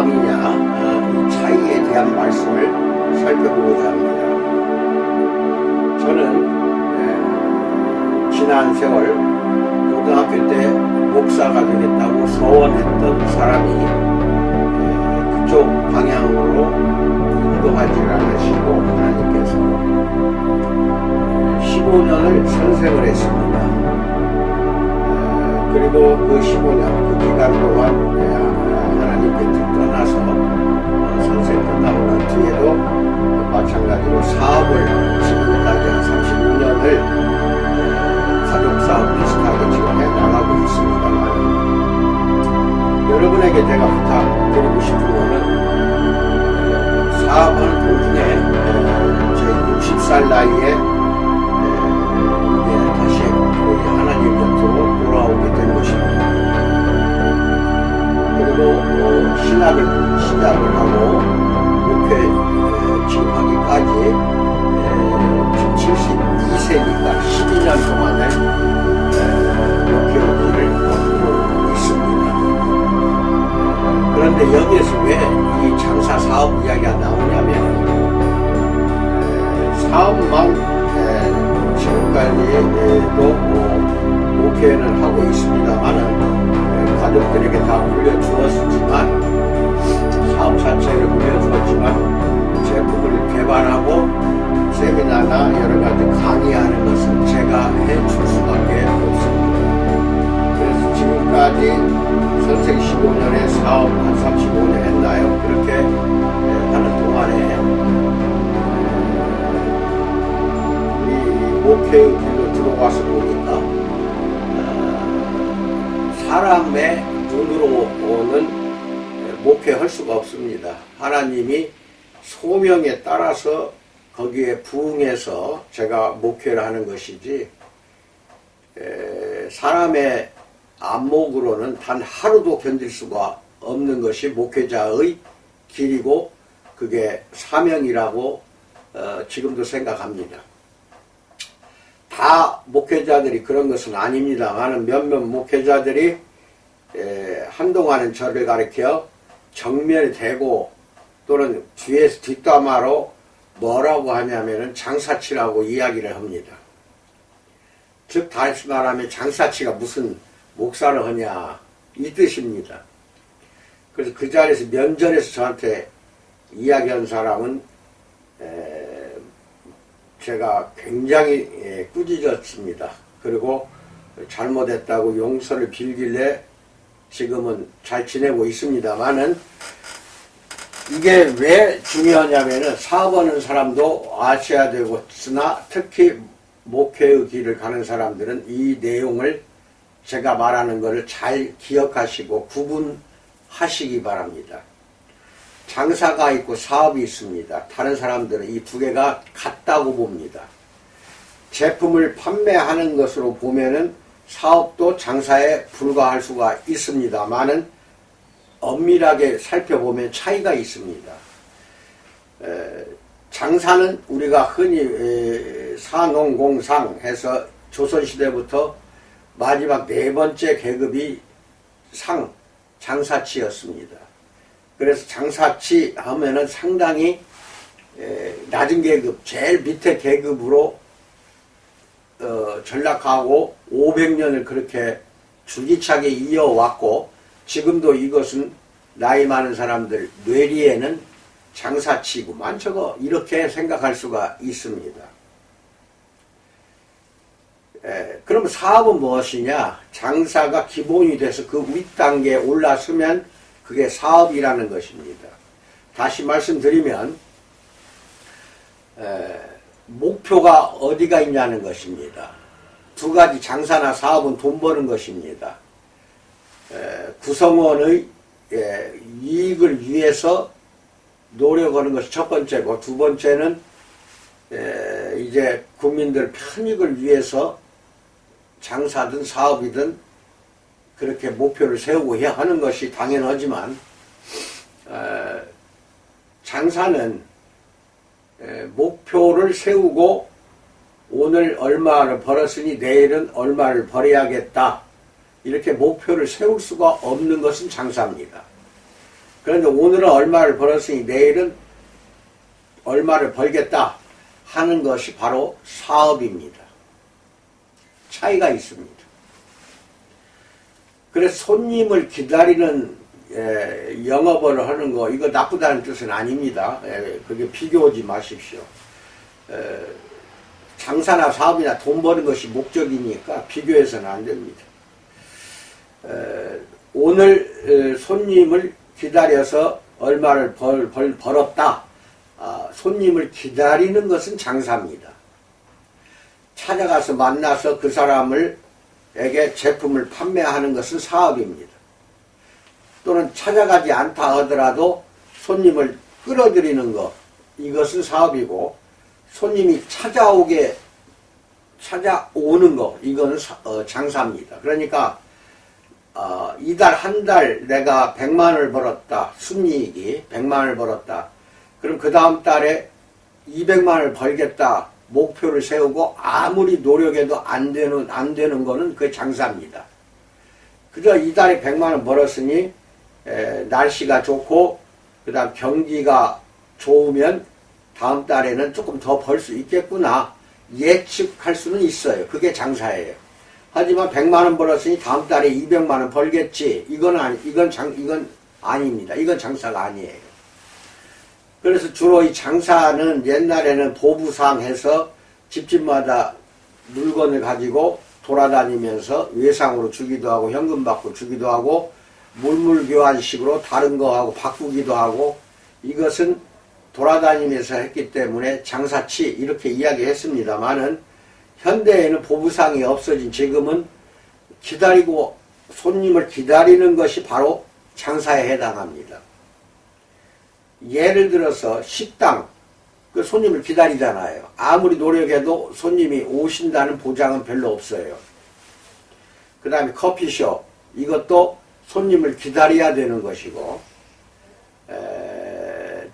사람이냐, 이 차이에 대한 말씀을 살펴보고자 합니다. 저는 지난 세월 고등학교 때 목사가 되겠다고 서원했던 사람이 그쪽 방향으로 인도하지 않으시고 하나님께서 15년을 선생을 했습니다. 그리고 그 15년, 그 기간 동안 하나님 곁을 떠나서 선생 끝나고 난 뒤에도 마찬가지로 사업을 지금까지 한 35년을 가족사업 비슷하게 지금 해나가고 있습니다만, 여러분에게 제가 부탁드리고 싶은 거는 사업하는 도중에 제 60살 나이에 다시 하나님 곁으로 돌아오게 된 것입니다. 그리고 신학을 시작을 하고 목회 지금 하기까지 지금 72세니까 12년 동안에 목회를 걷고 있습니다. 그런데 여기에서 왜 이 장사 사업 이야기가 나오냐면, 사업만 지금까지도 목회는 하고 있습니다만은 가족들에게 다 물려주었지만, 사업 자체를 물려주었지만 제품을 개발하고 세미나나 여러가지 강의하는 것은 제가 해줄 수밖에 없습니다. 그래서 지금까지 선생 15년에 사업 한 35년 했나요? 그렇게 하는 동안에 우리 목회의 길로 들어와서 보니까 사람의 눈으로는 목회할 수가 없습니다. 하나님이 소명에 따라서 거기에 부응해서 제가 목회를 하는 것이지, 사람의 안목으로는 단 하루도 견딜 수가 없는 것이 목회자의 길이고 그게 사명이라고 지금도 생각합니다. 다 목회자들이 그런 것은 아닙니다만 몇몇 목회자들이 한동안은 저를 가리켜 정면에 대고 또는 뒤에서 뒷담화로 뭐라고 하냐면은 장사치라고 이야기를 합니다. 즉 다시 말하면 장사치가 무슨 목사를 하냐 이 뜻입니다. 그래서 그 자리에서 면전에서 저한테 이야기한 사람은 제가 굉장히 꾸짖었습니다. 그리고 잘못했다고 용서를 빌길래 지금은 잘 지내고 있습니다만은, 이게 왜 중요하냐면은 사업하는 사람도 아셔야 되겠으나 특히 목회의 길을 가는 사람들은 이 내용을 제가 말하는 것을 잘 기억하시고 구분하시기 바랍니다. 장사가 있고 사업이 있습니다. 다른 사람들은 이 두 개가 같다고 봅니다. 제품을 판매하는 것으로 보면은 사업도 장사에 불과할 수가 있습니다만은 엄밀하게 살펴보면 차이가 있습니다. 장사는 우리가 흔히 사농공상 해서 조선시대부터 마지막 네 번째 계급이 장사치였습니다. 그래서 장사치 하면은 상당히 낮은 계급, 제일 밑에 계급으로 전락하고 500년을 그렇게 줄기차게 이어왔고, 지금도 이것은 나이 많은 사람들 뇌리에는 장사치구만 저거 이렇게 생각할 수가 있습니다. 그럼 사업은 무엇이냐? 장사가 기본이 돼서 그 윗단계에 올라서면 그게 사업이라는 것입니다. 다시 말씀드리면 목표가 어디가 있냐는 것입니다. 두 가지, 장사나 사업은 돈 버는 것입니다. 구성원의 이익을 위해서 노력하는 것이 첫 번째고, 두 번째는 이제 국민들 편익을 위해서 장사든 사업이든 그렇게 목표를 세우고 해야 하는 것이 당연하지만, 장사는 목표를 세우고 오늘 얼마를 벌었으니 내일은 얼마를 벌어야겠다, 이렇게 목표를 세울 수가 없는 것은 장사입니다. 그런데 오늘은 얼마를 벌었으니 내일은 얼마를 벌겠다 하는 것이 바로 사업입니다. 차이가 있습니다. 그래서 손님을 기다리는 영업을 하는 거 이거 나쁘다는 뜻은 아닙니다. 그게 비교하지 마십시오. 장사나 사업이나 돈 버는 것이 목적이니까 비교해서는 안 됩니다. 오늘 손님을 기다려서 얼마를 벌었다. 손님을 기다리는 것은 장사입니다. 찾아가서 만나서 그 사람에게 제품을 판매하는 것은 사업입니다. 또는 찾아가지 않다 하더라도 손님을 끌어들이는 것, 이것은 사업이고, 손님이 찾아오는 것, 이거는 장사입니다. 그러니까 이달 한 달 내가 100만원을 벌었다. 순이익이 100만원을 벌었다. 그럼 그 다음 달에 200만원을 벌겠다. 목표를 세우고 아무리 노력해도 안 되는 거는 그게 장사입니다. 그저 이달에 100만원 벌었으니 날씨가 좋고 그 다음 경기가 좋으면 다음 달에는 조금 더 벌 수 있겠구나 예측할 수는 있어요. 그게 장사예요. 하지만 100만원 벌었으니 다음 달에 200만원 벌겠지. 이건 아닙니다. 이건 장사가 아니에요. 그래서 주로 이 장사는 옛날에는 보부상 해서 집집마다 물건을 가지고 돌아다니면서 외상으로 주기도 하고 현금 받고 주기도 하고 물물교환식으로 다른 거하고 바꾸기도 하고 이것은 돌아다니면서 했기 때문에 장사치 이렇게 이야기했습니다만은 현대에는 보부상이 없어진 지금은 기다리고 손님을 기다리는 것이 바로 장사에 해당합니다. 예를 들어서 식당 그 손님을 기다리잖아요. 아무리 노력해도 손님이 오신다는 보장은 별로 없어요. 그 다음에 커피숍 이것도 손님을 기다려야 되는 것이고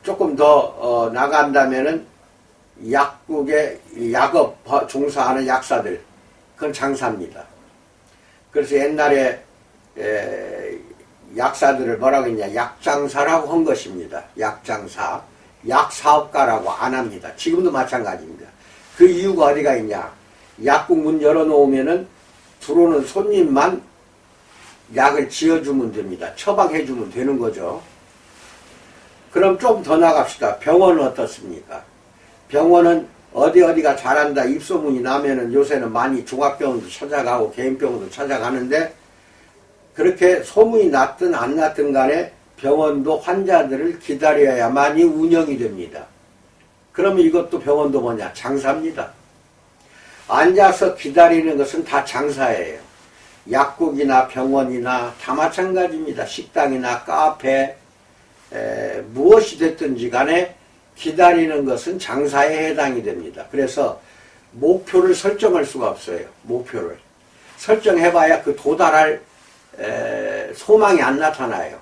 조금 더 나간다면은 약국에 약업 종사하는 약사들 그건 장사입니다. 그래서 옛날에 약사들을 뭐라고 했냐 약장사라고 한 것입니다. 약장사 약사업가라고 안 합니다. 지금도 마찬가지입니다. 그 이유가 어디가 있냐 약국 문 열어놓으면은 들어오는 손님만 약을 지어주면 됩니다. 처방해주면 되는 거죠. 그럼 좀 더 나갑시다. 병원은 어떻습니까? 병원은 어디가 잘한다 입소문이 나면은 요새는 많이 종합병원도 찾아가고 개인병원도 찾아가는데 그렇게 소문이 났든 안 났든 간에 병원도 환자들을 기다려야만이 운영이 됩니다. 그러면 이것도 병원도 뭐냐? 장사입니다. 앉아서 기다리는 것은 다 장사예요. 약국이나 병원이나 다 마찬가지입니다. 식당이나 카페 무엇이 됐든지 간에 기다리는 것은 장사에 해당이 됩니다. 그래서 목표를 설정할 수가 없어요. 목표를 설정해봐야 그 도달할 소망이 안 나타나요.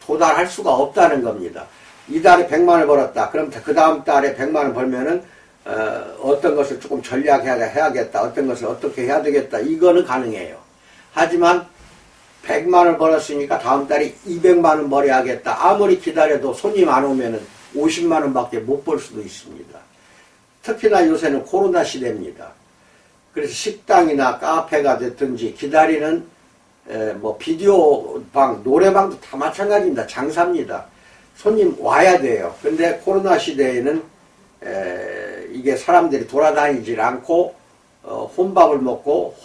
도달할 수가 없다는 겁니다. 이달에 100만원을 벌었다. 그럼 그 다음 달에 100만원 벌면은 어떤 것을 조금 전략해야겠다. 어떤 것을 어떻게 해야 되겠다. 이거는 가능해요. 하지만 100만원을 벌었으니까 다음 달에 200만원 벌어야겠다. 아무리 기다려도 손님 안 오면은 50만원밖에 못 벌 수도 있습니다. 특히나 요새는 코로나 시대입니다. 그래서 식당이나 카페가 됐든지 기다리는 뭐 비디오방, 노래방도 다 마찬가지입니다. 장사입니다. 손님 와야 돼요. 근데 코로나 시대에는 이게 사람들이 돌아다니질 않고 혼밥을 먹고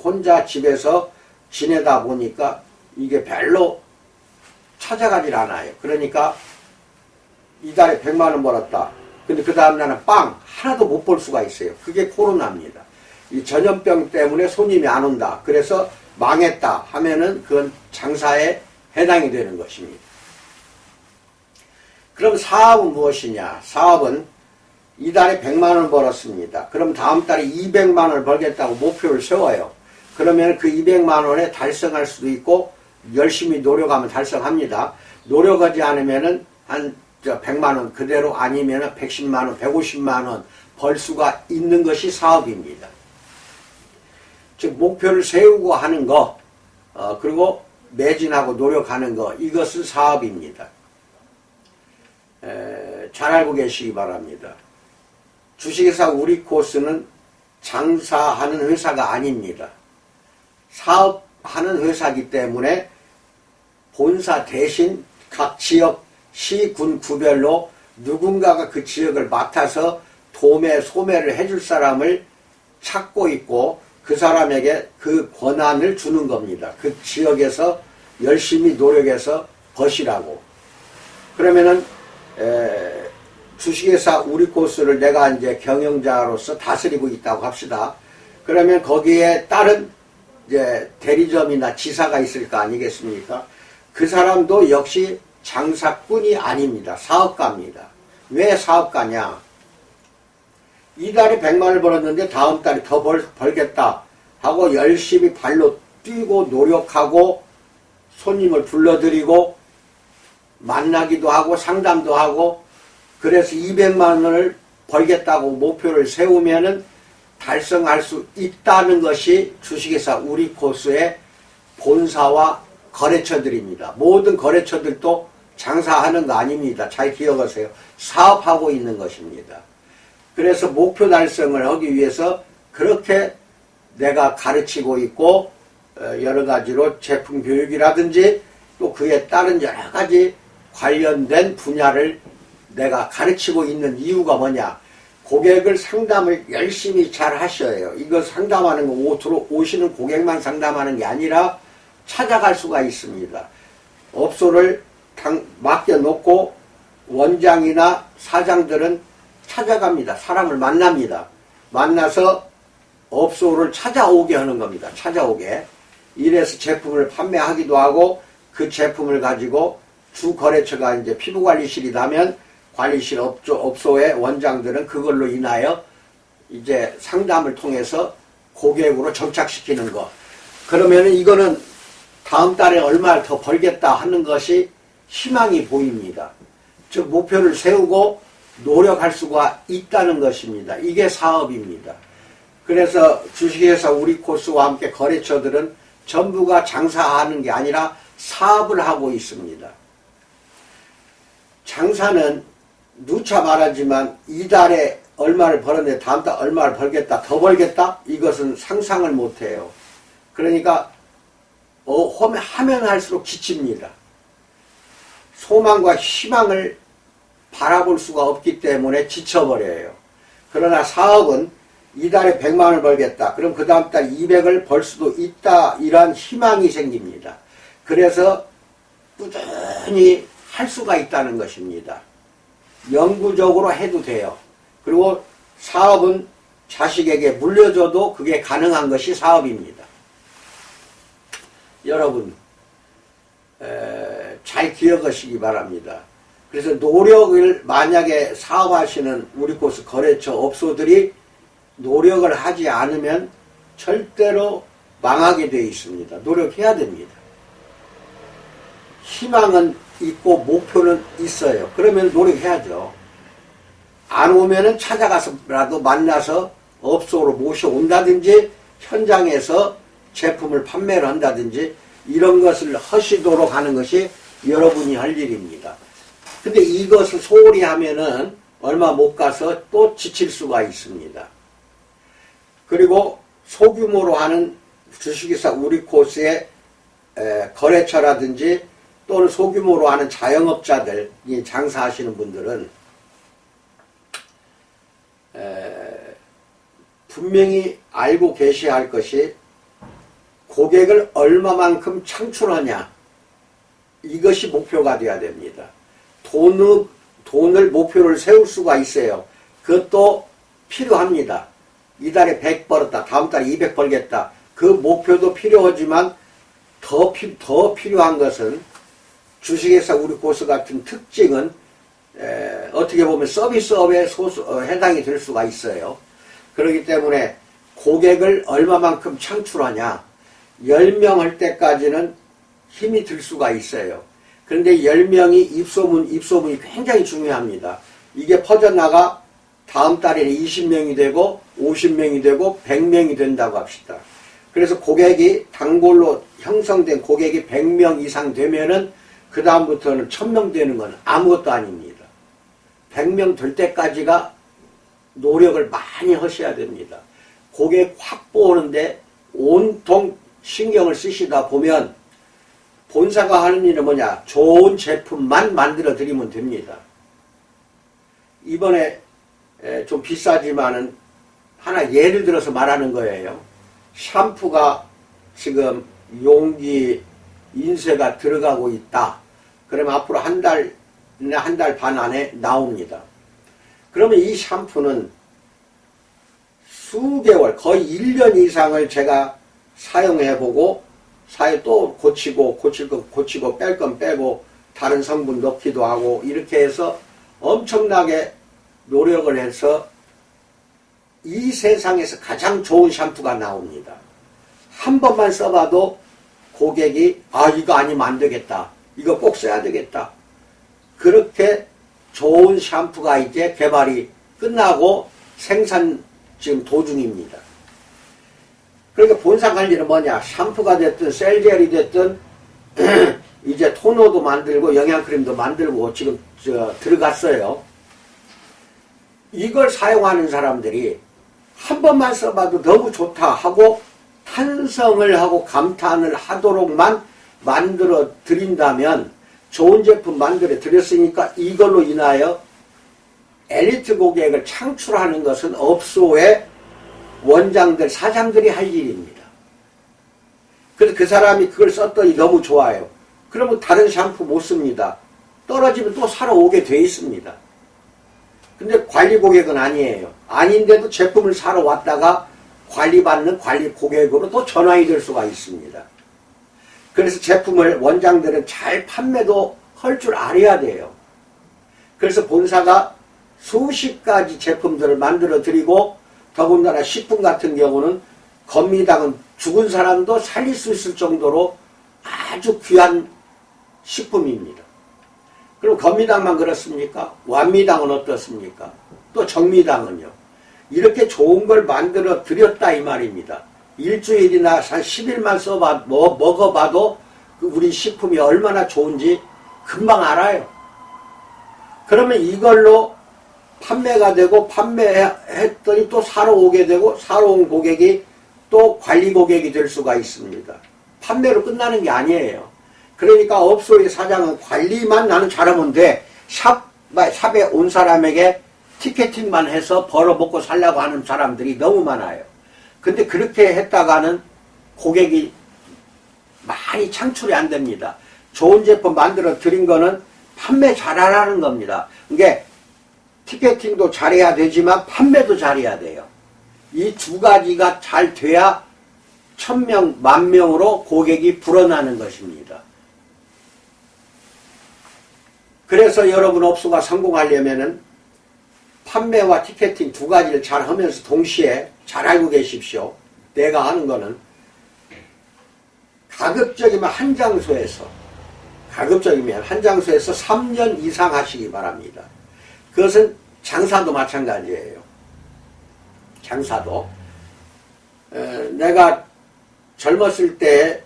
혼자 집에서 지내다 보니까 이게 별로 찾아가질 않아요. 그러니까 이달에 100만원 벌었다. 근데 그 다음날은 빵! 하나도 못 벌 수가 있어요. 그게 코로나입니다. 이 전염병 때문에 손님이 안 온다. 그래서 망했다 하면은 그건 장사에 해당이 되는 것입니다. 그럼 사업은 무엇이냐? 사업은 이달에 100만원 벌었습니다. 그럼 다음 달에 200만원을 벌겠다고 목표를 세워요. 그러면 그 200만원에 달성할 수도 있고 열심히 노력하면 달성합니다. 노력하지 않으면은 한 100만원 그대로 아니면은 110만원, 150만원 벌 수가 있는 것이 사업입니다. 즉 목표를 세우고 하는 거 그리고 매진하고 노력하는 거, 이것은 사업입니다. 잘 알고 계시기 바랍니다. 주식회사 우리코스는 장사하는 회사가 아닙니다. 사업하는 회사이기 때문에 본사 대신 각 지역, 시, 군, 구별로 누군가가 그 지역을 맡아서 도매, 소매를 해줄 사람을 찾고 있고 그 사람에게 그 권한을 주는 겁니다. 그 지역에서 열심히 노력해서 버시라고. 그러면은 주식회사 우리코스를 내가 이제 경영자로서 다스리고 있다고 합시다. 그러면 거기에 다른 이제 대리점이나 지사가 있을 거 아니겠습니까? 그 사람도 역시 장사꾼이 아닙니다. 사업가입니다. 왜 사업가냐? 이달에 100만원을 벌었는데 다음 달에 더 벌겠다 하고 열심히 발로 뛰고 노력하고 손님을 불러들이고 만나기도 하고 상담도 하고 그래서 200만원을 벌겠다고 목표를 세우면은 달성할 수 있다는 것이 주식회사 우리코스의 본사와 거래처들입니다. 모든 거래처들도 장사하는 거 아닙니다. 잘 기억하세요. 사업하고 있는 것입니다. 그래서 목표 달성을 하기 위해서 그렇게 내가 가르치고 있고 여러 가지로 제품 교육이라든지 또 그에 따른 여러 가지 관련된 분야를 내가 가르치고 있는 이유가 뭐냐? 고객을 상담을 열심히 잘 하셔야 해요. 이거 상담하는 거 오시는 고객만 상담하는 게 아니라 찾아갈 수가 있습니다. 업소를 맡겨놓고 원장이나 사장들은 찾아갑니다. 사람을 만납니다. 만나서 업소를 찾아오게 하는 겁니다. 찾아오게. 이래서 제품을 판매하기도 하고 그 제품을 가지고 주 거래처가 이제 피부관리실이라면 관리실 업소의 원장들은 그걸로 인하여 이제 상담을 통해서 고객으로 정착시키는 거. 그러면은 이거는 다음 달에 얼마를 더 벌겠다 하는 것이 희망이 보입니다. 즉 목표를 세우고 노력할 수가 있다는 것입니다. 이게 사업입니다. 그래서 주식회사 우리코스와 함께 거래처들은 전부가 장사하는 게 아니라 사업을 하고 있습니다. 장사는 누차 말하지만 이달에 얼마를 벌었는데 다음 달 얼마를 벌겠다, 더 벌겠다? 이것은 상상을 못해요. 그러니까 하면 할수록 지칩니다. 소망과 희망을 바라볼 수가 없기 때문에 지쳐버려요. 그러나 사업은 이달에 100만원을 벌겠다. 그럼 그 다음 달 200을 벌 수도 있다. 이런 희망이 생깁니다. 그래서 꾸준히 할 수가 있다는 것입니다. 영구적으로 해도 돼요. 그리고 사업은 자식에게 물려줘도 그게 가능한 것이 사업입니다. 여러분 잘 기억하시기 바랍니다. 그래서 노력을 만약에 사업하시는 우리코스 거래처 업소들이 노력을 하지 않으면 절대로 망하게 되어 있습니다. 노력해야 됩니다. 희망은 있고 목표는 있어요. 그러면 노력해야죠. 안 오면은 찾아가서라도 만나서 업소로 모셔온다든지 현장에서 제품을 판매를 한다든지 이런 것을 하시도록 하는 것이 여러분이 할 일입니다. 근데 이것을 소홀히 하면은 얼마 못 가서 또 지칠 수가 있습니다. 그리고 소규모로 하는 주식회사 우리코스의 거래처라든지 또는 소규모로 하는 자영업자들이 장사하시는 분들은 분명히 알고 계셔야 할 것이 고객을 얼마만큼 창출하냐, 이것이 목표가 되어야 됩니다. 돈을 목표를 세울 수가 있어요. 그것도 필요합니다. 이달에 100 벌었다, 다음 달에 200 벌겠다. 그 목표도 필요하지만 더 필요한 것은 주식회사 우리코스 같은 특징은 어떻게 보면 서비스업에 해당이 될 수가 있어요. 그렇기 때문에 고객을 얼마만큼 창출하냐, 10명 할 때까지는 힘이 들 수가 있어요. 그런데 10명이 입소문이 굉장히 중요합니다. 이게 퍼져나가 다음 달에는 20명이 되고 50명이 되고 100명이 된다고 합시다. 그래서 고객이 단골로 형성된 고객이 100명 이상 되면은 그 다음부터는 1000명 되는 건 아무것도 아닙니다. 100명 될 때까지가 노력을 많이 하셔야 됩니다. 고객 확보하는데 온통 신경을 쓰시다 보면 본사가 하는 일은 뭐냐? 좋은 제품만 만들어 드리면 됩니다. 이번에 좀 비싸지만은 하나 예를 들어서 말하는 거예요. 샴푸가 지금 용기 인쇄가 들어가고 있다. 그러면 앞으로 한 달 반 안에 나옵니다. 그러면 이 샴푸는 수개월, 거의 1년 이상을 제가 사용해보고 또 고치고 뺄 건 빼고 다른 성분 넣기도 하고 이렇게 해서 엄청나게 노력을 해서 이 세상에서 가장 좋은 샴푸가 나옵니다. 한 번만 써봐도 고객이 이거 아니면 안 되겠다. 이거 꼭 써야 되겠다. 그렇게 좋은 샴푸가 이제 개발이 끝나고 생산 지금 도중입니다. 그러니까 본사 관리는 뭐냐? 샴푸가 됐든 셀젤이 됐든 이제 토너도 만들고 영양크림도 만들고 지금 들어갔어요. 이걸 사용하는 사람들이 한 번만 써봐도 너무 좋다 하고 탄성을 하고 감탄을 하도록만 만들어 드린다면 좋은 제품 만들어 드렸으니까 이걸로 인하여 엘리트 고객을 창출하는 것은 업소의 원장들, 사장들이 할 일입니다. 그래서 그 사람이 그걸 썼더니 너무 좋아요. 그러면 다른 샴푸 못 씁니다. 떨어지면 또 사러 오게 돼 있습니다. 근데 관리 고객은 아니에요. 아닌데도 제품을 사러 왔다가 관리받는 관리 고객으로 또 전환이 될 수가 있습니다. 그래서 제품을 원장들은 잘 판매도 할 줄 알아야 돼요. 그래서 본사가 수십 가지 제품들을 만들어 드리고 더군다나 식품 같은 경우는 건미당은 죽은 사람도 살릴 수 있을 정도로 아주 귀한 식품입니다. 그럼 건미당만 그렇습니까? 완미당은 어떻습니까? 또 정미당은요. 이렇게 좋은 걸 만들어 드렸다 이 말입니다. 일주일이나 한 10일만 먹어봐도 우리 식품이 얼마나 좋은지 금방 알아요. 그러면 이걸로 판매가 되고 판매했더니 또 사러 오게 되고 사러 온 고객이 또 관리 고객이 될 수가 있습니다. 판매로 끝나는 게 아니에요. 그러니까 업소의 사장은 관리만 나는 잘하면 돼. 샵에 온 사람에게 티켓팅만 해서 벌어먹고 살려고 하는 사람들이 너무 많아요. 근데 그렇게 했다가는 고객이 많이 창출이 안 됩니다. 좋은 제품 만들어 드린 거는 판매 잘하라는 겁니다. 그러니까 티켓팅도 잘해야 되지만 판매도 잘해야 돼요. 이 두 가지가 잘 돼야 1000명, 10,000명으로 고객이 불어나는 것입니다. 그래서 여러분 업소가 성공하려면은 판매와 티켓팅 두 가지를 잘 하면서 동시에 잘 알고 계십시오. 내가 하는 거는 가급적이면 한 장소에서 3년 이상 하시기 바랍니다. 그것은 장사도 마찬가지예요. 장사도 내가 젊었을 때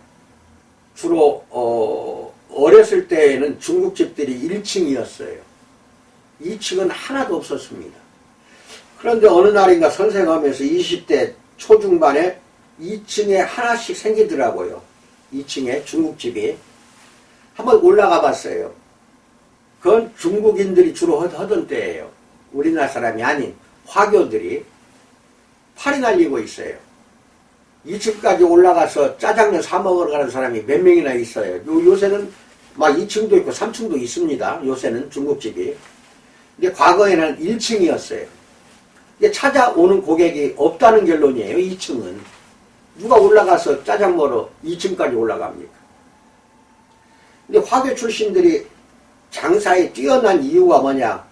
주로 어렸을 때에는 중국집들이 1층이었어요. 2층은 하나도 없었습니다. 그런데 어느 날인가 선생하면서 20대 초중반에 2층에 하나씩 생기더라고요. 2층에 중국집이. 한번 올라가 봤어요. 그건 중국인들이 주로 하던 때예요. 우리나라 사람이 아닌 화교들이 팔이 날리고 있어요. 2층까지 올라가서 짜장면 사 먹으러 가는 사람이 몇 명이나 있어요. 요새는 막 2층도 있고 3층도 있습니다. 요새는 중국집이. 근데 과거에는 1층이었어요. 근데 찾아오는 고객이 없다는 결론이에요. 2층은. 누가 올라가서 짜장 먹으러 2층까지 올라갑니까? 근데 화교 출신들이 장사에 뛰어난 이유가 뭐냐?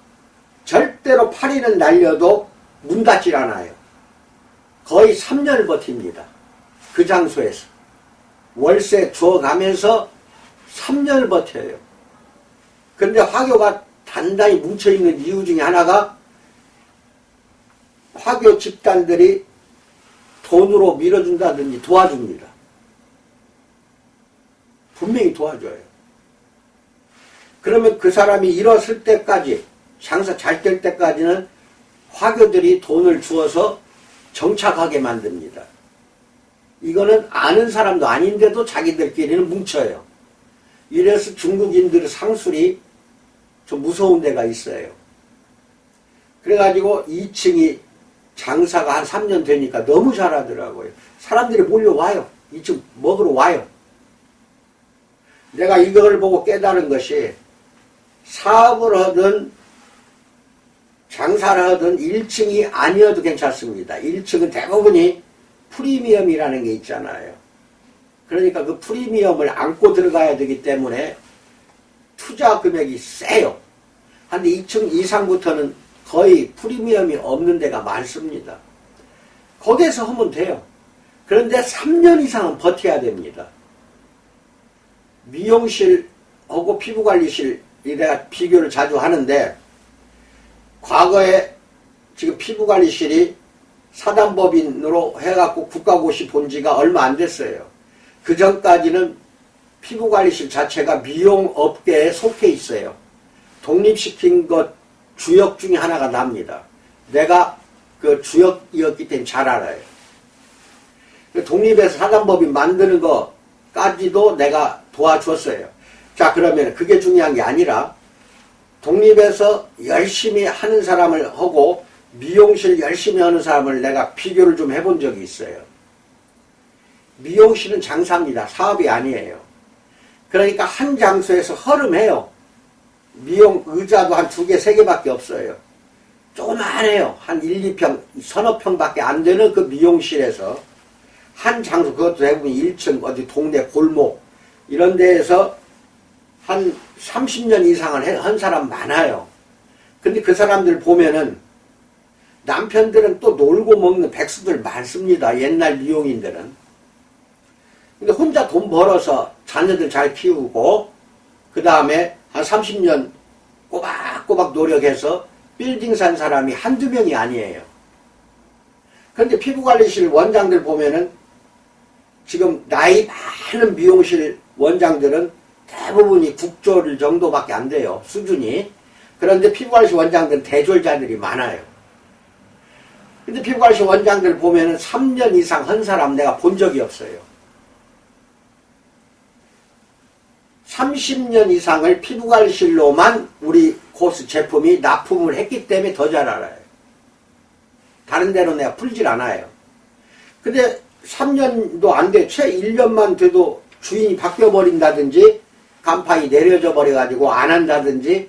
절대로 파리는 날려도 문 닫질 않아요. 거의 3년을 버팁니다. 그 장소에서. 월세 주어가면서 3년을 버텨요. 그런데 화교가 단단히 뭉쳐있는 이유 중에 하나가 화교 집단들이 돈으로 밀어준다든지 도와줍니다. 분명히 도와줘요. 그러면 그 사람이 일었을 때까지, 장사 잘 될 때까지는 화교들이 돈을 주어서 정착하게 만듭니다. 이거는 아는 사람도 아닌데도 자기들끼리는 뭉쳐요. 이래서 중국인들의 상술이 좀 무서운 데가 있어요. 그래가지고 2층이 장사가 한 3년 되니까 너무 잘하더라고요. 사람들이 몰려와요. 2층 먹으러 와요. 내가 이걸 보고 깨달은 것이 사업을 하든 장사를 하든 1층이 아니어도 괜찮습니다. 1층은 대부분이 프리미엄이라는 게 있잖아요. 그러니까 그 프리미엄을 안고 들어가야 되기 때문에 투자 금액이 세요. 한데 2층 이상부터는 거의 프리미엄이 없는 데가 많습니다. 거기에서 하면 돼요. 그런데 3년 이상은 버텨야 됩니다. 미용실하고 피부관리실, 내가 비교를 자주 하는데, 과거에 지금 피부관리실이 사단법인으로 해갖고 국가고시 본 지가 얼마 안 됐어요. 그 전까지는 피부관리실 자체가 미용업계에 속해 있어요. 독립시킨 것 주역 중에 하나가 납니다. 내가 그 주역이었기 때문에 잘 알아요. 독립해서 사단법인 만드는 것까지도 내가 도와줬어요. 자, 그러면 그게 중요한 게 아니라 독립해서 열심히 하는 사람을 하고 미용실 열심히 하는 사람을 내가 비교를 좀 해본 적이 있어요. 미용실은 장사입니다. 사업이 아니에요. 그러니까 한 장소에서 허름해요. 미용 의자도 한 2개, 3개밖에 없어요. 조그만해요. 한 1, 2평, 서너 평밖에 안 되는 그 미용실에서 한 장소, 그것도 대부분 1층, 어디 동네 골목 이런 데에서 한 30년 이상을 한 사람 많아요. 근데 그 사람들 보면은 남편들은 또 놀고 먹는 백수들 많습니다. 옛날 미용인들은. 근데 혼자 돈 벌어서 자녀들 잘 키우고 그 다음에 한 30년 꼬박꼬박 노력해서 빌딩 산 사람이 한두 명이 아니에요. 그런데 피부관리실 원장들 보면은 지금 나이 많은 미용실 원장들은 대부분이 국졸 정도밖에 안 돼요. 수준이. 그런데 피부관리실 원장들은 대졸자들이 많아요. 근데 피부관리실 원장들 보면은 3년 이상 한 사람 내가 본 적이 없어요. 30년 이상을 피부관리실로만 우리 코스 제품이 납품을 했기 때문에 더 잘 알아요. 다른 데로 내가 풀질 않아요. 근데 3년도 안 돼. 최 1년만 돼도 주인이 바뀌어버린다든지 간판이 내려져 버려가지고 안 한다든지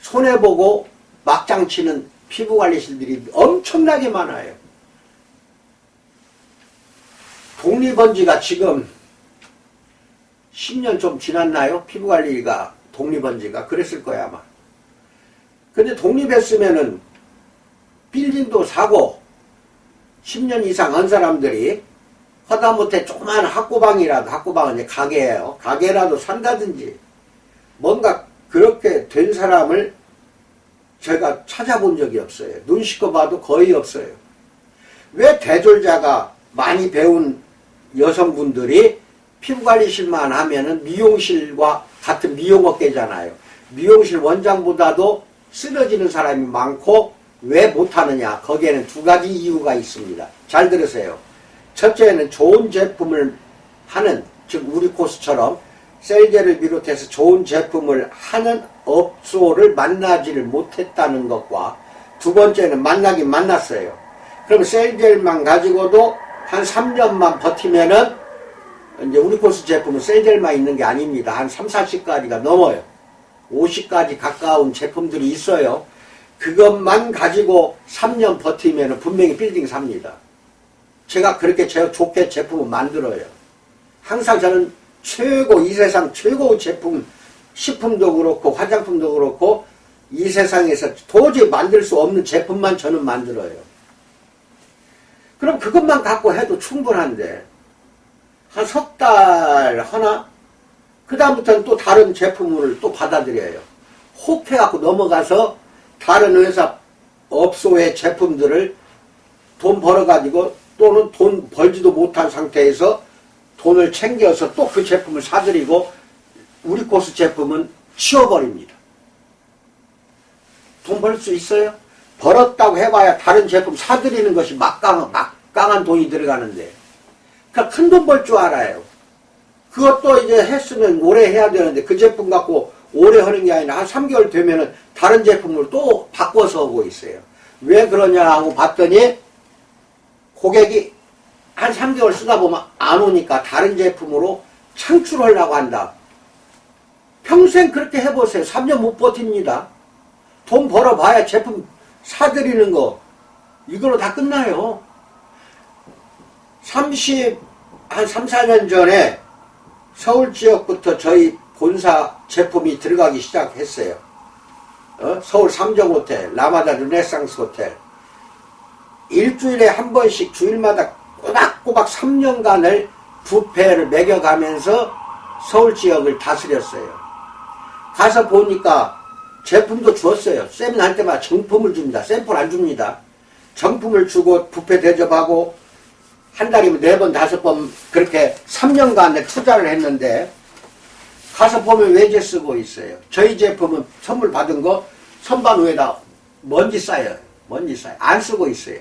손해보고 막장 치는 피부관리실들이 엄청나게 많아요. 독립한 지가 지금 10년 좀 지났나요? 피부관리가 독립한 지가 그랬을 거야 아마. 근데 독립했으면은 빌딩도 사고 10년 이상 한 사람들이 하다못해 조그만 학고방이라도, 학고방은 이제 가게예요. 가게라도 산다든지 뭔가 그렇게 된 사람을 제가 찾아본 적이 없어요. 눈 씻고 봐도 거의 없어요. 왜 대졸자가 많이 배운 여성분들이 피부관리실만 하면은 미용실과 같은 미용업계잖아요. 미용실 원장보다도 쓰러지는 사람이 많고 왜 못하느냐? 거기에는 2가지 이유가 있습니다. 잘 들으세요. 첫째는 좋은 제품을 하는, 즉 우리 코스처럼 셀제를 비롯해서 좋은 제품을 하는 업소를 만나지를 못했다는 것과, 두 번째는 만나긴 만났어요. 그럼 셀젤만 가지고도 한 3년만 버티면은 이제 우리 코스 제품은 셀젤만 있는 게 아닙니다. 한 3, 40가지가 넘어요. 50가지 가까운 제품들이 있어요. 그것만 가지고 3년 버티면 분명히 빌딩 삽니다. 제가 그렇게 좋게 제품을 만들어요. 항상 저는 최고, 이 세상 최고 제품, 식품도 그렇고 화장품도 그렇고 이 세상에서 도저히 만들 수 없는 제품만 저는 만들어요. 그럼 그것만 갖고 해도 충분한데 한 석 달 하나? 그 다음부터는 또 다른 제품을 또 받아들여요. 혹 해갖고 넘어가서 다른 회사 업소의 제품들을 돈 벌어가지고 또 또는 돈 벌지도 못한 상태에서 돈을 챙겨서 또 그 제품을 사들이고 우리 코스 제품은 치워버립니다. 돈 벌 수 있어요? 벌었다고 해봐야 다른 제품 사들이는 것이 막강한 돈이 들어가는데, 그러니까 큰 돈 벌 줄 알아요. 그것도 이제 했으면 오래 해야 되는데 그 제품 갖고 오래 하는 게 아니라 한 3개월 되면은 다른 제품을 또 바꿔서 하고 있어요. 왜 그러냐 하고 봤더니 고객이 한 3개월 쓰다 보면 안 오니까 다른 제품으로 창출하려고 한다. 평생 그렇게 해보세요. 3년 못 버팁니다. 돈 벌어봐야 제품 사들이는 거 이걸로 다 끝나요. 한 3, 4년 전에 서울 지역부터 저희 본사 제품이 들어가기 시작했어요. 서울 삼정호텔, 라마다 르네상스 호텔. 일주일에 한 번씩 주일마다 꼬박꼬박 3년간을 부페를 매겨가면서 서울 지역을 다스렸어요. 가서 보니까 제품도 주었어요. 세미나 할 때마다 정품을 줍니다. 샘플 안 줍니다. 정품을 주고 부페 대접하고 한 달이면 4번, 5번 그렇게 3년간 투자를 했는데 가서 보면 외제 쓰고 있어요. 저희 제품은 선물 받은 거 선반 위에다 먼지 쌓여요. 먼지 쌓여. 안 쓰고 있어요.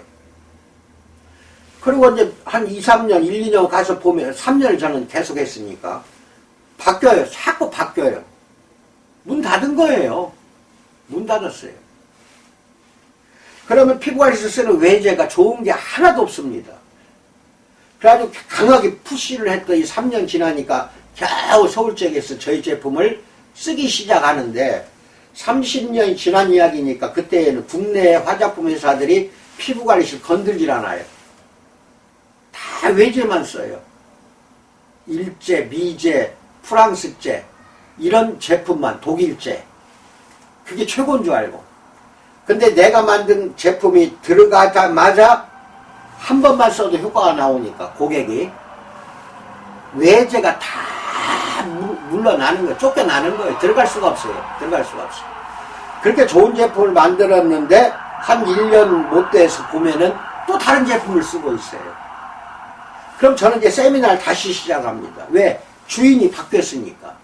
그리고 이제 한 2, 3년, 1, 2년 가서 보면 3년을 저는 계속 했으니까 바뀌어요. 자꾸 바뀌어요. 문 닫은 거예요. 문 닫았어요. 그러면 피부관리에서 쓰는 외제가 좋은 게 하나도 없습니다. 그래가지고 강하게 푸시를 했더니 3년 지나니까 겨우 서울 지역에서 저희 제품을 쓰기 시작하는데 30년이 지난 이야기니까 그때에는 국내 화장품 회사들이 피부관리실 건들질 않아요. 다 외제만 써요. 일제, 미제, 프랑스제 이런 제품만, 독일제. 그게 최고인 줄 알고. 근데 내가 만든 제품이 들어가자마자 한 번만 써도 효과가 나오니까 고객이 외제가 다 물러나는 거예요. 쫓겨나는 거예요. 들어갈 수가 없어요. 들어갈 수가 없어요. 그렇게 좋은 제품을 만들었는데 한 1년 못 돼서 보면은 또 다른 제품을 쓰고 있어요. 그럼 저는 이제 세미나를 다시 시작합니다. 왜? 주인이 바뀌었으니까.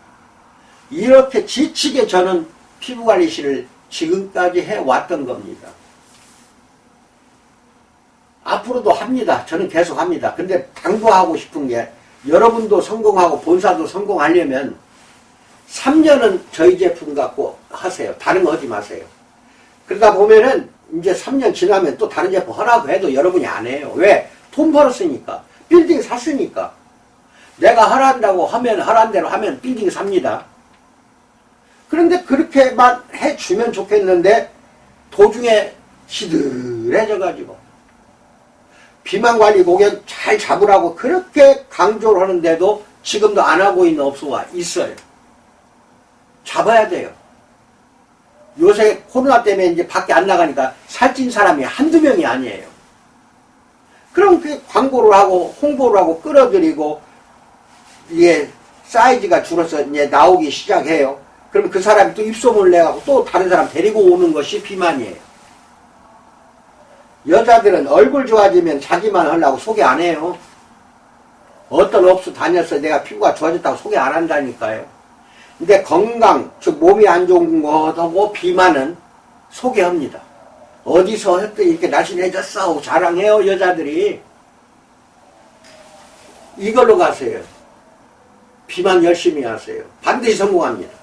이렇게 지치게 저는 피부관리실을 지금까지 해왔던 겁니다. 앞으로도 합니다. 저는 계속 합니다. 근데 당부하고 싶은 게 여러분도 성공하고 본사도 성공하려면 3년은 저희 제품 갖고 하세요. 다른 거 하지 마세요. 그러다 보면은 이제 3년 지나면 또 다른 제품 하라고 해도 여러분이 안 해요. 왜? 돈 벌었으니까. 빌딩 샀으니까. 내가 하란다고 하면 하란 대로 하면 빌딩 삽니다. 그런데 그렇게만 해주면 좋겠는데 도중에 시들해져가지고 비만관리 고객 잘 잡으라고 그렇게 강조를 하는데도 지금도 안 하고 있는 업소가 있어요. 잡아야 돼요. 요새 코로나 때문에 이제 밖에 안 나가니까 살찐 사람이 한두 명이 아니에요. 그럼 그 광고를 하고 홍보를 하고 끌어들이고 이게 사이즈가 줄어서 이제 나오기 시작해요. 그럼 그 사람이 또 입소문을 내가고 또 다른 사람 데리고 오는 것이 비만이에요. 여자들은 얼굴 좋아지면 자기만 하려고 소개 안 해요. 어떤 업소 다녀서 내가 피부가 좋아졌다고 소개 안 한다니까요. 근데 건강, 즉 몸이 안 좋은 것하고 비만은 소개합니다. 어디서 했더니 이렇게 날씬해졌어 하고 자랑해요, 여자들이. 이걸로 가세요. 비만 열심히 하세요. 반드시 성공합니다.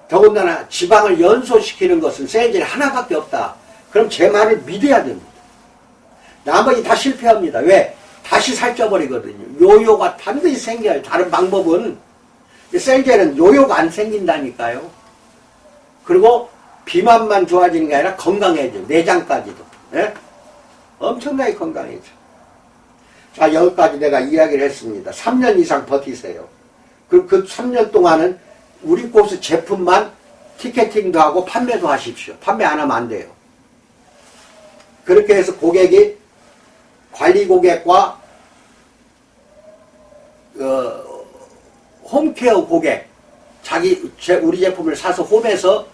더군다나 지방을 연소시키는 것은 셀젤 하나밖에 없다. 그럼 제 말을 믿어야 됩니다. 나머지 다 실패합니다. 왜? 다시 살쪄버리거든요. 요요가 반드시 생겨요. 다른 방법은. 셀젤은 요요가 안 생긴다니까요. 그리고 비만만 좋아지는 게 아니라 건강해져요. 내장까지도. 예? 엄청나게 건강해져. 자, 여기까지 내가 이야기를 했습니다. 3년 이상 버티세요. 그 3년 동안은 우리 코스 제품만 티켓팅도 하고 판매도 하십시오. 판매 안 하면 안 돼요. 그렇게 해서 고객이 관리 고객과 홈케어 고객, 우리 제품을 사서 홈에서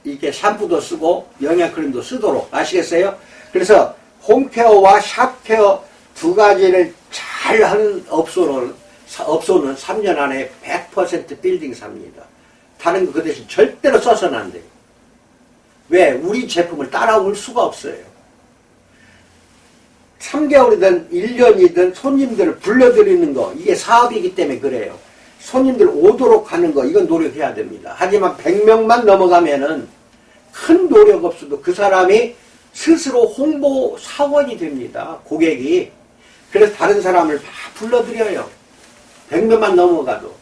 이렇게 샴푸도 쓰고 영양크림도 쓰도록 아시겠어요? 그래서 홈케어와 샵케어 두 가지를 잘 하는 업소는 3년 안에 100% 빌딩 삽니다. 다른 거 그 대신 절대로 써서는 안 돼요. 왜? 우리 제품을 따라올 수가 없어요. 3개월이든 1년이든 손님들을 불러들이는 거, 이게 사업이기 때문에 그래요. 손님들 오도록 하는 거, 이건 노력해야 됩니다. 하지만 100명만 넘어가면은 큰 노력 없어도 그 사람이 스스로 홍보 사원이 됩니다. 고객이. 그래서 다른 사람을 다 불러들여요. 100명만 넘어가도.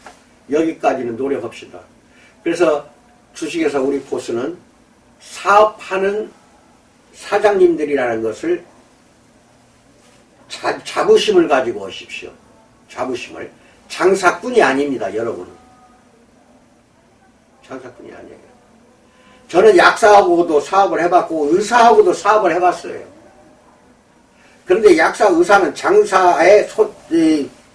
여기까지는 노력합시다. 그래서 주식회사 우리 코스는 사업하는 사장님들이라는 것을 자부심을 가지고 오십시오. 자부심을. 장사꾼이 아닙니다, 여러분. 장사꾼이 아니에요. 저는 약사하고도 사업을 해봤고 의사하고도 사업을 해봤어요. 그런데 약사, 의사는 장사에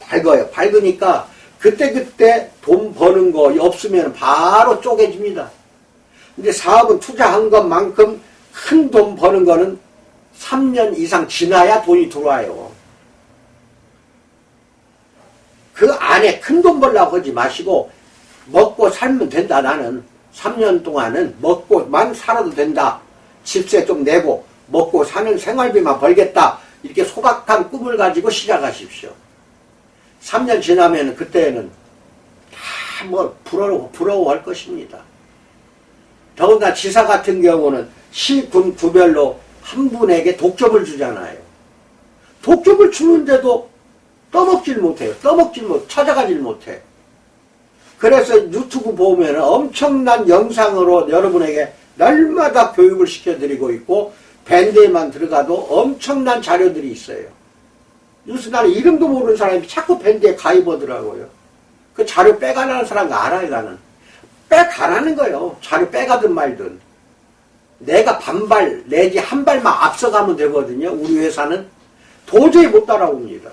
밝아요. 밝으니까 그때그때 돈 버는 거 없으면 바로 쪼개집니다. 근데 사업은 투자한 것만큼 큰 돈 버는 거는 3년 이상 지나야 돈이 들어와요. 그 안에 큰 돈 벌려고 하지 마시고 먹고 살면 된다. 나는 3년 동안은 먹고만 살아도 된다. 집세 좀 내고 먹고 사는 생활비만 벌겠다. 이렇게 소박한 꿈을 가지고 시작하십시오. 3년 지나면 그때는 다 뭐 부러워할 것입니다. 더군다나 지사 같은 경우는 시, 군, 구별로 한 분에게 독점을 주잖아요. 독점을 주는데도 떠먹질 못해요. 찾아가질 못해. 그래서 유튜브 보면 엄청난 영상으로 여러분에게 날마다 교육을 시켜드리고 있고 밴드에만 들어가도 엄청난 자료들이 있어요. 요새 나는 이름도 모르는 사람이 자꾸 밴드에 가입하더라고요. 그 자료 빼가라는 사람 알아요. 나는 빼가라는 거예요. 자료 빼가든 말든 내가 반발 내지 한 발만 앞서가면 되거든요. 우리 회사는 도저히 못 따라옵니다.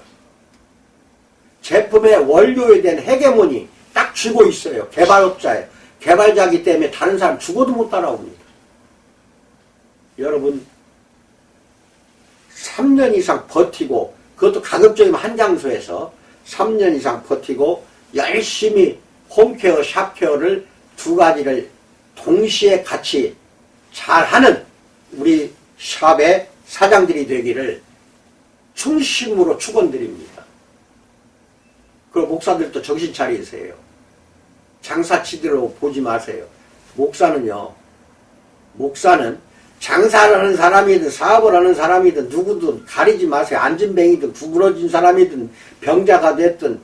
제품의 원료에 대한 헤게모니 딱 쥐고 있어요. 개발업자예요. 개발자이기 때문에 다른 사람 죽어도 못 따라옵니다. 여러분 3년 이상 버티고 그것도 가급적이면 한 장소에서 3년 이상 버티고 열심히 홈케어, 샵케어를 두 가지를 동시에 같이 잘하는 우리 샵의 사장들이 되기를 중심으로 축원드립니다. 그리고 목사들도 정신 차리세요. 장사치들로 보지 마세요. 목사는 장사를 하는 사람이든 사업을 하는 사람이든 누구든 가리지 마세요. 안진뱅이든 구부러진 사람이든 병자가 됐든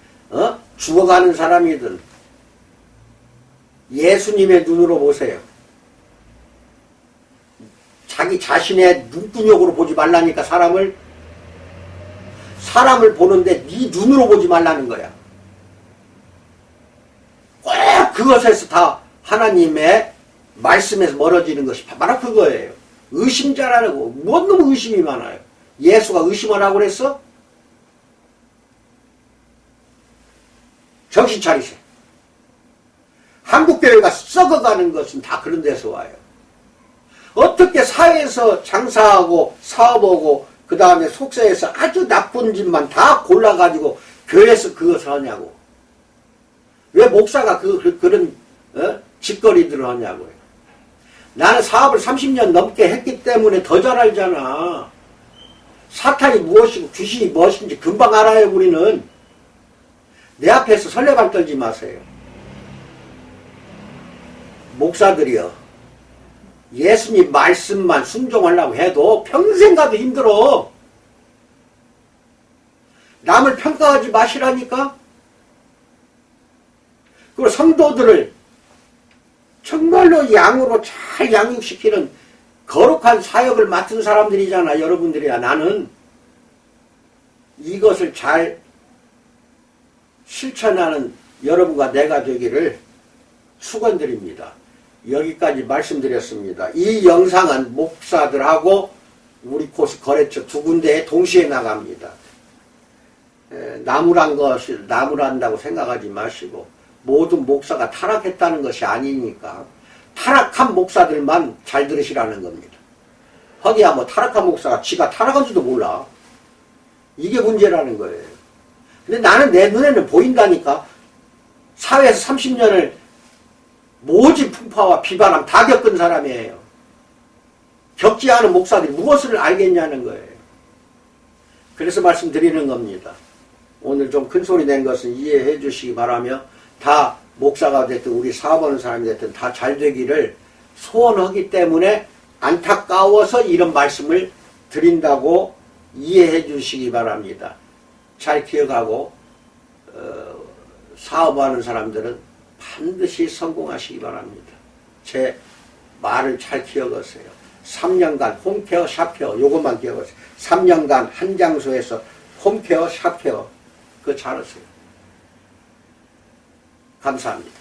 죽어가는 사람이든 예수님의 눈으로 보세요. 자기 자신의 눈구녕으로 보지 말라니까 사람을 보는데 네 눈으로 보지 말라는 거야. 꼭 그것에서 다 하나님의 말씀에서 멀어지는 것이 바로 그거예요. 의심자라고. 뭔 놈 의심이 많아요. 예수가 의심하라고 그랬어? 정신 차리세요. 한국교회가 썩어가는 것은 다 그런 데서 와요. 어떻게 사회에서 장사하고 사업하고 그 다음에 속세에서 아주 나쁜 짓만 다 골라가지고 교회에서 그것을 하냐고. 왜 목사가 그런 짓거리들을 하냐고요. 나는 사업을 30년 넘게 했기 때문에 더 잘 알잖아. 사탄이 무엇이고 귀신이 무엇인지 금방 알아요. 우리는. 내 앞에서 설레발 떨지 마세요. 목사들이요, 예수님 말씀만 순종하려고 해도 평생 가도 힘들어. 남을 평가하지 마시라니까. 그리고 성도들을 정말로 양으로 잘 양육시키는 거룩한 사역을 맡은 사람들이잖아. 여러분들이야. 나는 이것을 잘 실천하는 여러분과 내가 되기를 축원드립니다. 여기까지 말씀드렸습니다. 이 영상은 목사들하고 우리 코스 거래처 두 군데에 동시에 나갑니다. 나무란다고 생각하지 마시고 모든 목사가 타락했다는 것이 아니니까 타락한 목사들만 잘 들으시라는 겁니다. 하기야 뭐 타락한 목사가 지가 타락한지도 몰라. 이게 문제라는 거예요. 근데 나는 내 눈에는 보인다니까. 사회에서 30년을 모진 풍파와 비바람 다 겪은 사람이에요. 겪지 않은 목사들이 무엇을 알겠냐는 거예요. 그래서 말씀드리는 겁니다. 오늘 좀 큰 소리 낸 것은 이해해 주시기 바라며 다 목사가 됐든 우리 사업하는 사람이 됐든 다 잘 되기를 소원하기 때문에 안타까워서 이런 말씀을 드린다고 이해해 주시기 바랍니다. 잘 기억하고 사업하는 사람들은 반드시 성공하시기 바랍니다. 제 말을 잘 기억하세요. 3년간 홈케어, 샵케어 요것만 기억하세요. 3년간 한 장소에서 홈케어, 샵케어 그거 잘하세요. 감사합니다.